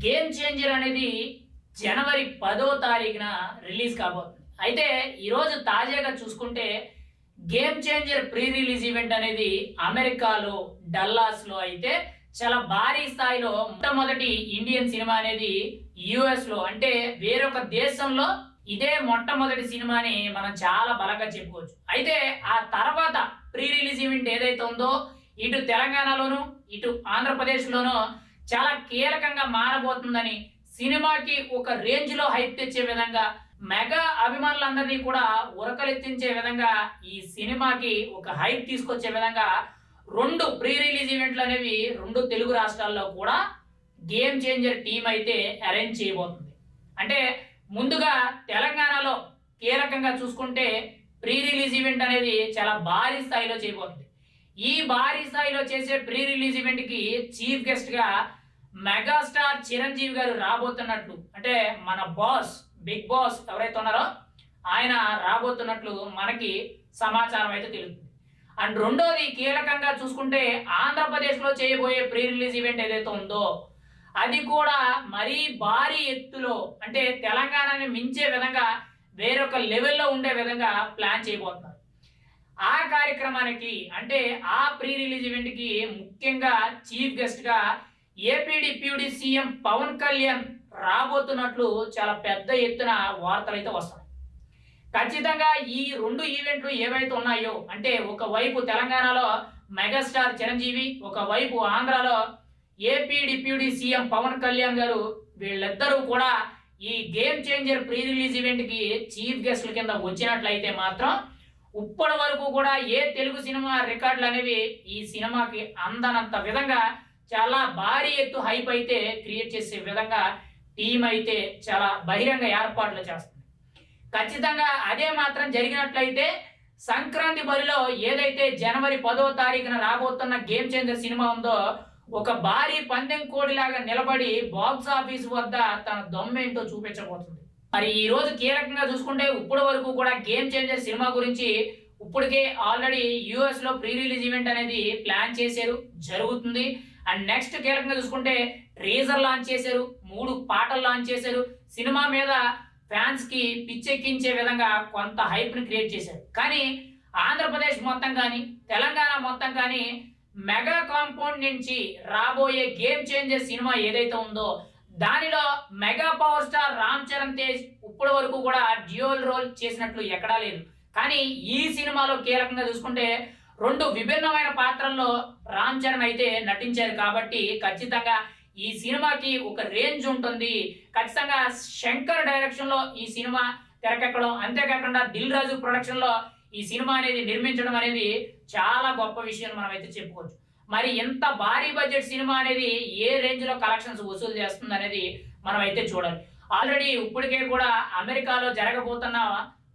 Game changer అనేది జనవరి 10వ తారీఖున రిలీజ్ కాబోతుంది. అయితే ఈరోజు తాజాగా చూసుకుంటే game changer pre release event అనేది అమెరికాలో డల్లాస్లో అయితే చాలా భారీ స్థాయిలో మొట్టమొదటి ఇండియన్ సినిమా అనేది యుఎస్ లో అంటే వేరొక దేశంలో ఇదే మొట్టమొదటి సినిమాని మనం చాలా బలంగా చెప్పుకోవచ్చు. అయితే ఆ తర్వాత ప్రీ రిలీజ్ ఈవెంట్ ఏదైతే ఉందో ఇటు తెలంగాణలోను ఇటు ఆంధ్రప్రదేశ్లోనూ చాలా కీలకంగా మారబోతుందని, సినిమాకి ఒక రేంజ్ లో హైప్ తెచ్చే విధంగా, మెగా అభిమానులందరినీ కూడా ఉరకలెత్తించే విధంగా, ఈ సినిమాకి ఒక హైప్ తీసుకొచ్చే విధంగా రెండు ప్రీ రిలీజ్ ఈవెంట్లు అనేవి రెండు తెలుగు రాష్ట్రాల్లో కూడా గేమ్ చేంజర్ టీం అయితే అరేంజ్ చేయబోతుంది. అంటే ముందుగా తెలంగాణలో కీలకంగా చూసుకుంటే ప్రీ రిలీజ్ ఈవెంట్ అనేది చాలా భారీ స్థాయిలో చేయబోతుంది. ఈ భారీ స్థాయిలో చేసే ప్రీ రిలీజ్ ఈవెంట్ కి చీఫ్ గెస్ట్ గా మెగాస్టార్ చిరంజీవి గారు రాబోతున్నట్లు, అంటే మన బాస్ బిగ్ బాస్ ఎవరైతే ఉన్నారో ఆయన రాబోతున్నట్లు మనకి సమాచారం అయితే తెలుస్తుంది. అండ్ రెండోది కీలకంగా చూసుకుంటే ఆంధ్రప్రదేశ్లో చేయబోయే ప్రీ రిలీజ్ ఈవెంట్ ఏదైతే ఉందో అది కూడా మరీ భారీ ఎత్తులో, అంటే తెలంగాణని మించే విధంగా వేరొక లెవెల్లో ఉండే విధంగా ప్లాన్ చేయబోతున్నారు. ఆ కార్యక్రమానికి అంటే ఆ ప్రీ రిలీజ్ ఈవెంట్కి ముఖ్యంగా చీఫ్ గెస్ట్గా AP deputy CM Pawan Kalyan రాబోతున్నట్లు చాలా పెద్ద ఎత్తున వార్తలు అయితే వస్తున్నాయి. ఖచ్చితంగా ఈ రెండు ఈవెంట్లు ఏవైతే ఉన్నాయో, అంటే ఒకవైపు తెలంగాణలో మెగాస్టార్ చిరంజీవి, ఒకవైపు ఆంధ్రాలో AP deputy CM Pawan Kalyan గారు, వీళ్ళిద్దరూ కూడా ఈ గేమ్ చేంజర్ ప్రీ రిలీజ్ ఈవెంట్కి చీఫ్ గెస్ట్ల కింద వచ్చినట్లయితే మాత్రం ఇప్పటి వరకు కూడా ఏ తెలుగు సినిమా రికార్డులు అనేవి ఈ సినిమాకి అందనంత విధంగా చాలా భారీ ఎత్తు హైప్ అయితే క్రియేట్ చేసే విధంగా టీం అయితే చాలా బహిరంగ ఏర్పాట్లు చేస్తుంది. ఖచ్చితంగా అదే మాత్రం జరిగినట్లయితే సంక్రాంతి బరిలో ఏదైతే జనవరి 10వ తారీఖున రాబోతున్న గేమ్ చేంజర్ సినిమా ఉందో ఒక భారీ పందెం కోడిలాగా నిలబడి బాక్స్ ఆఫీస్ వద్ద తన దొమ్మేంటో చూపించబోతుంది. మరి ఈ రోజు కీలకంగా చూసుకుంటే ఇప్పటి వరకు కూడా గేమ్ చేంజర్ సినిమా గురించి ఇప్పటికే ఆల్రెడీ యుఎస్ లో ప్రీ రిలీజ్ ఈవెంట్ అనేది ప్లాన్ చేశారు, జరుగుతుంది. అండ్ నెక్స్ట్ కీలకంగా చూసుకుంటే ట్రేజర్ లాంచ్ చేశారు, 3 పాటలు లాంచ్ చేశారు. సినిమా మీద ఫ్యాన్స్ కి పిచ్చెక్కించే విధంగా కొంత హైప్ ని క్రియేట్ చేశారు. కానీ ఆంధ్రప్రదేశ్ మొత్తం కానీ తెలంగాణ మొత్తం కానీ మెగా కాంపౌండ్ నుంచి రాబోయే గేమ్ చేంజర్ సినిమా ఏదైతే ఉందో దానిలో mega power star Ram Charan Tej ఇప్పటి వరకు కూడా డ్యూయల్ రోల్ చేసినట్లు ఎక్కడా లేదు. కానీ ఈ సినిమాలో కీలకంగా చూసుకుంటే 2 విభిన్నమైన పాత్రల్లో రామ్ చరణ్ అయితే నటించారు. కాబట్టి ఖచ్చితంగా ఈ సినిమాకి ఒక రేంజ్ ఉంటుంది. ఖచ్చితంగా శంకర్ డైరెక్షన్ లో ఈ సినిమా తెరకెక్కడం, అంతేకాకుండా దిల్ రాజు ప్రొడక్షన్ లో ఈ సినిమా అనేది నిర్మించడం అనేది చాలా గొప్ప విషయం మనం అయితే చెప్పుకోవచ్చు. మరి ఎంత భారీ బడ్జెట్ సినిమా అనేది ఏ రేంజ్ లో కలెక్షన్స్ వసూలు చేస్తుంది అనేది మనం అయితే చూడాలి. ఆల్రెడీ ఇప్పటికే కూడా అమెరికాలో జరగబోతున్న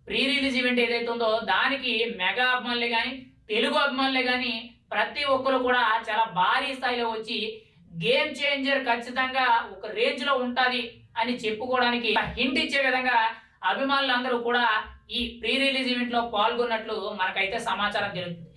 ప్రీ రిలీజ్ ఈవెంట్ ఏదైతే ఉందో దానికి మెగా అభిమానులే కానీ తెలుగు అభిమానులే కానీ ప్రతి ఒక్కరు కూడా చాలా భారీ స్థాయిలో వచ్చి గేమ్ చేంజర్ ఖచ్చితంగా ఒక రేంజ్ లో ఉంటది అని చెప్పుకోవడానికి హింట్ ఇచ్చే విధంగా అభిమానులందరూ కూడా ఈ ప్రీ రిలీజ్ ఈవెంట్ లో పాల్గొన్నట్లు మనకైతే సమాచారం తెలుస్తుంది.